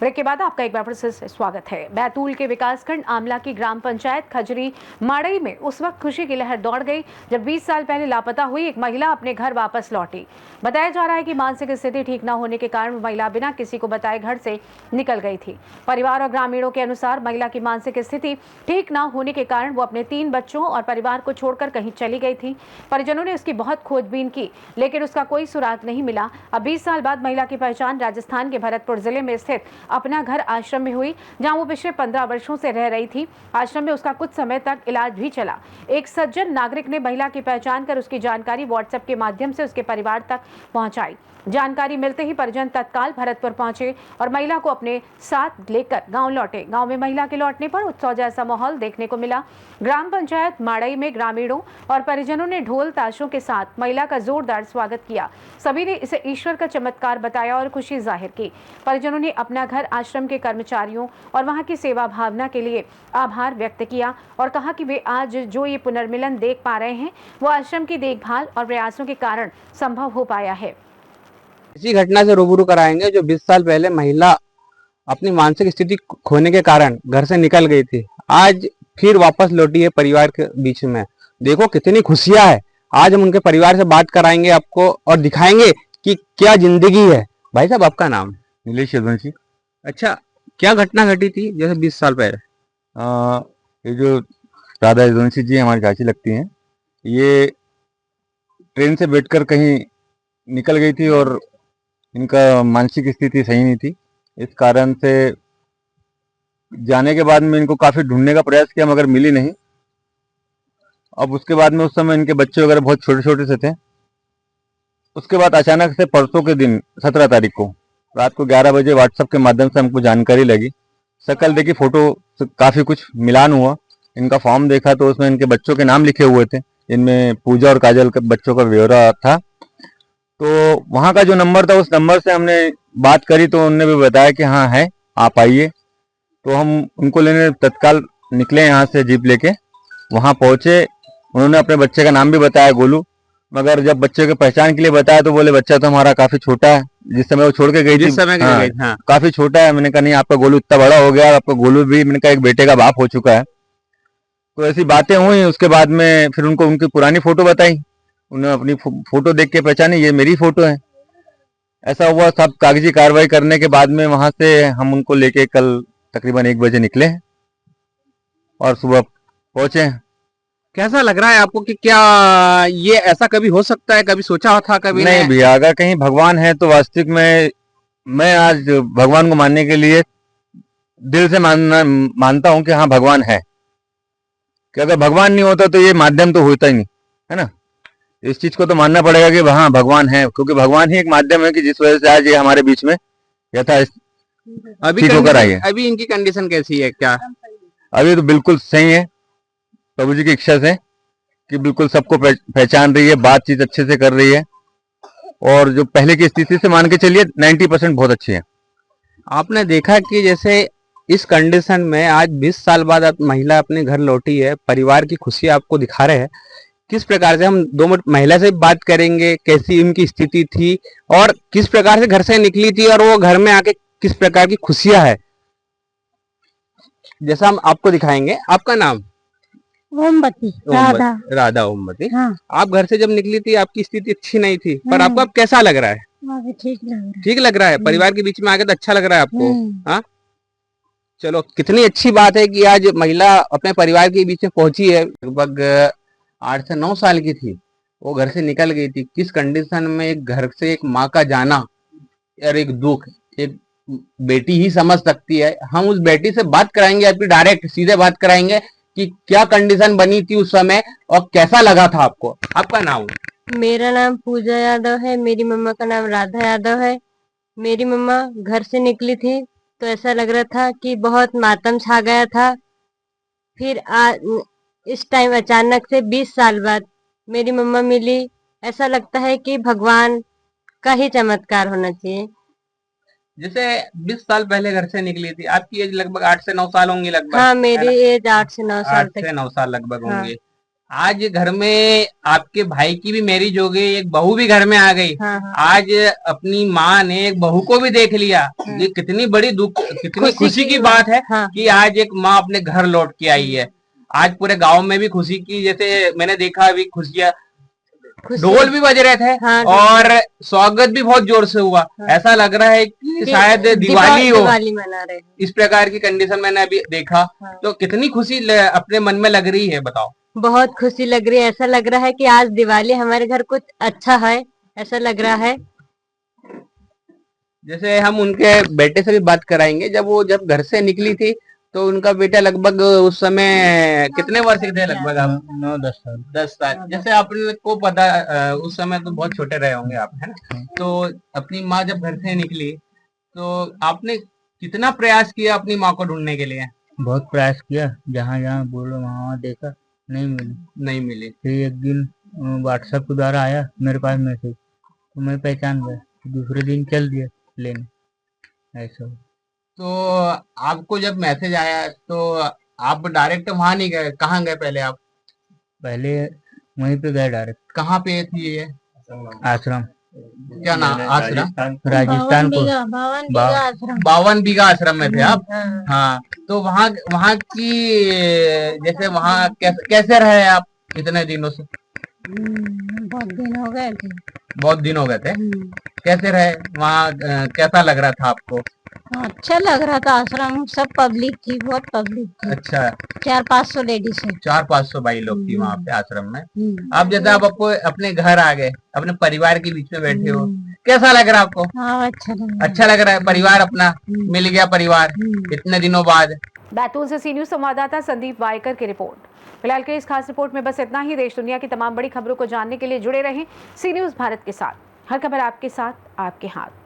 Break के बाद आपका एक बार फिर से स्वागत है। बैतूल के विकासखंड आमला की ग्राम पंचायत खजरी माड़ई में उस वक्त खुशी की लहर दौड़ गई जब 20 साल पहले लापता हुई एक महिला अपने घर वापस लौटी। बताया जा रहा है कि मानसिक स्थिति ठीक न होने के कारण महिला बिना किसी को बताए घर से निकल गई थी। परिवार और ग्रामीणों के अनुसार महिला की मानसिक स्थिति ठीक न होने के कारण वो अपने 3 बच्चों और परिवार को छोड़कर कहीं चली गई थी। परिजनों ने उसकी बहुत खोजबीन की लेकिन उसका कोई सुराग नहीं मिला। अब 20 साल बाद महिला की पहचान राजस्थान के भरतपुर जिले में स्थित अपना घर आश्रम में हुई, जहां वो पिछले 15 वर्षों से रह रही थी। आश्रम में उसका कुछ समय तक इलाज भी चला। एक सज्जन नागरिक ने महिला की पहचान कर उसकी जानकारी व्हाट्सएप के माध्यम से उसके परिवार तक पहुंचाई। जानकारी मिलते ही परिजन तत्काल भरतपुर पहुंचे और महिला को अपने साथ लेकर गांव लौटे। गांव में महिला के लौटने पर उत्सव जैसा माहौल देखने को मिला। ग्राम पंचायत माड़ई में ग्रामीणों और परिजनों ने ढोल ताशों के साथ महिला का जोरदार स्वागत किया। सभी ने इसे ईश्वर का चमत्कार बताया और खुशी जाहिर की। परिजनों ने अपना घर आश्रम के कर्मचारियों और वहां की सेवा भावना के लिए आभार व्यक्त किया और कहा कि वे आज जो ये पुनर्मिलन देख पा रहे हैं वो आश्रम की देखभाल और प्रयासों के कारण संभव हो पाया है। इसी घटना से रूबरू कराएंगे जो 20 साल पहले महिला अपनी मानसिक स्थिति खोने के कारण घर से निकल गई थी, आज फिर वापस लौटी है परिवार के बीच में। देखो कितनी खुशियां है। आज हम उनके परिवार से बात कराएंगे आपको और दिखाएंगे कि क्या जिंदगी है। भाई साहब, आपका नाम? नीलेश यदुवंशी। अच्छा, क्या घटना घटी थी जैसे 20 साल पहले? ये जो राधा यदुवंशी जी हमारी चाची लगती हैं, ये ट्रेन से बैठकर कहीं निकल गई थी और इनका मानसिक स्थिति सही नहीं थी। इस कारण से जाने के बाद में इनको काफ़ी ढूंढने का प्रयास किया मगर मिली नहीं। अब उसके बाद में उस समय इनके बच्चे वगैरह बहुत छोटे छोटे से थे। उसके बाद अचानक से परसों के दिन 17 तारीख को रात को 11 बजे व्हाट्सएप के माध्यम से हमको जानकारी लगी। शकल देखी, फोटो से काफ़ी कुछ मिलान हुआ। इनका फॉर्म देखा तो उसमें इनके बच्चों के नाम लिखे हुए थे, इनमें पूजा और काजल के बच्चों का ब्यौरा था। तो वहाँ का जो नंबर था उस नंबर से हमने बात करी तो उन्होंने भी बताया कि हाँ है, आप आइए। तो हम उनको लेने तत्काल निकले, यहाँ से जीप लेके वहाँ पहुँचे। उन्होंने अपने बच्चे का नाम भी बताया, गोलू। मगर जब बच्चे की पहचान के लिए बताया तो बोले बच्चा तो हमारा काफी छोटा है, जिस समय वो छोड़ के गई थी। जिस समय हाँ, गई थी, हाँ। काफी छोटा है। मैंने कहा नहीं, आपका गोलू इतना बड़ा हो गया, आपका गोलू भी मैंने कहा एक बेटे का बाप हो चुका है। तो ऐसी बातें हुई। उसके बाद में फिर उनको उनकी पुरानी फोटो बताई। उन्होंने अपनी फोटो देख के पहचानी, ये मेरी फोटो है। ऐसा हुआ। सब कागजी कार्रवाई करने के बाद में वहां से हम उनको लेके कल तकरीबन 1 बजे निकले और सुबह पहुंचे। कैसा लग रहा है आपको कि क्या ये ऐसा कभी हो सकता है? कभी सोचा था? कभी नहीं भैया, अगर कहीं भगवान है तो वास्तविक में मैं आज भगवान को मानने के लिए दिल से मानता हूं कि हाँ भगवान है। कि अगर भगवान नहीं होता तो ये माध्यम तो होता ही नहीं, है ना। इस चीज को तो मानना पड़ेगा कि हाँ भगवान है, क्योंकि भगवान ही एक माध्यम है कि जिस वजह से आज ये हमारे बीच में यथा अभी ठीक होकर आई है। अभी इनकी कंडीशन कैसी है? क्या अभी तो बिल्कुल सही है, प्रभु जी की इच्छा से कि बिल्कुल सबको पहचान रही है, बातचीत अच्छे से कर रही है और जो पहले की स्थिति से मान के चलिए 90% बहुत अच्छी है। आपने देखा कि जैसे इस कंडीशन में आज 20 साल बाद महिला अपने घर लौटी है, परिवार की खुशी आपको दिखा रहे हैं। किस प्रकार से हम 2 मिनट महिला से बात करेंगे, कैसी उनकी स्थिति थी और किस प्रकार से घर से निकली थी और वो घर में आके किस प्रकार की खुशियां है, जैसा हम आपको दिखाएंगे। आपका नाम? ओमवती राधा। राधा ओमवती। हाँ, आप घर से जब निकली थी आपकी स्थिति अच्छी नहीं थी, पर हाँ। आपको अब कैसा लग रहा है? अभी ठीक लग रहा है। ठीक लग रहा है? परिवार के बीच में आके तो अच्छा लग रहा है आपको? हम्म। हाँ, चलो, कितनी अच्छी बात है कि आज महिला अपने परिवार के बीच में पहुंची है। लगभग 8 से 9 साल की थी, वो घर से निकल गई थी। किस कंडीशन में एक घर से एक माँ का जाना और एक दुख एक बेटी ही समझ सकती है। हम उस बेटी से बात कराएंगे, आपकी डायरेक्ट सीधे बात कराएंगे कि क्या कंडीशन बनी थी उस समय और कैसा लगा था आपको। आपका नाम? मेरा नाम पूजा यादव है, मेरी मम्मा का नाम राधा यादव है। मेरी मम्मा घर से निकली थी तो ऐसा लग रहा था कि बहुत मातम छा गया था। फिर इस टाइम अचानक से 20 साल बाद मेरी मम्मा मिली। ऐसा लगता है कि भगवान का ही चमत्कार होना चाहिए। जैसे 20 साल पहले घर से निकली थी, आपकी एज लगभग 8 से 9 साल होंगी लगभग। हाँ, मेरी एज 8 से 9 साल 8 तक। से 9 साल लगभग हाँ। होंगे। आज घर में आपके भाई की भी मैरिज हो गई, एक बहू भी घर में आ गई। हाँ हाँ आज अपनी माँ ने एक बहू को भी देख लिया। ये कितनी बड़ी कितनी खुशी की बात है हाँ कि आज एक माँ अपने घर लौट के आई है। आज पूरे गांव में भी खुशी की, जैसे मैंने देखा अभी खुशियां, खुशी ढोल भी बज रहे थे हाँ, और स्वागत भी बहुत जोर से हुआ। ऐसा लग रहा है कि शायद दिवाली हो, दिवाली मना रहे हैं। इस प्रकार की कंडीशन मैंने अभी देखा। हाँ। तो कितनी खुशी अपने मन में लग रही है, बताओ। बहुत खुशी लग रही है, ऐसा लग रहा है कि आज दिवाली हमारे घर कुछ अच्छा है, ऐसा लग रहा है। जैसे हम उनके बेटे से भी बात कराएंगे, जब घर से निकली थी तो उनका बेटा लगभग उस समय कितने वर्ष के थे लगभग आप? 9-10 साल। 10 साल। जैसे आपने को पता उस समय तो बहुत छोटे रहे होंगे आप, है ना? तो अपनी माँ जब घर से निकली तो आपने कितना प्रयास किया अपनी माँ को ढूंढने के लिए? बहुत प्रयास किया, जहाँ जहाँ बोलो वहाँ देखा, नहीं मिली। नहीं मिली। फिर एक दिन व्हाट्सएप के द्वारा आया मेरे पास मैसेज, तो मैं पहचान गया, दूसरे दिन चल दिया लेने, ऐसा। तो आपको जब मैसेज आया तो आप डायरेक्ट वहां नहीं गए, कहाँ गए पहले आप? पहले वहीं पे गए डायरेक्ट, कहाँ पे थी ये आश्रम, क्या नाम आश्रम? राजस्थान को। 52 बीघा आश्रम में थे आप? हाँ। तो वहाँ वहाँ की जैसे वहाँ कैसे रहे आप इतने दिनों से? बहुत दिन हो गए थे। बहुत दिन हो गए थे। कैसे रहे वहाँ, कैसा लग रहा था आपको? अच्छा लग रहा था, आश्रम सब पब्लिक थी, बहुत पब्लिक थी। अच्छा, 400-500 लेडीज है। 400-500 भाई लोग थी वहाँ पे आश्रम में। अब जैसे आप अपने घर आ गए, अपने परिवार के बीच में बैठे हो, कैसा लग रहा है आपको? हाँ अच्छा अच्छा लग रहा है, परिवार अपना मिल गया, परिवार इतने दिनों बाद। बैतूल से सी न्यूज संवाददाता संदीप वायकर की रिपोर्ट। फिलहाल के इस खास रिपोर्ट में बस इतना ही। देश दुनिया की तमाम बड़ी खबरों को जानने के लिए जुड़े रहें सी न्यूज भारत के साथ। हर खबर आपके साथ, आपके हाथ।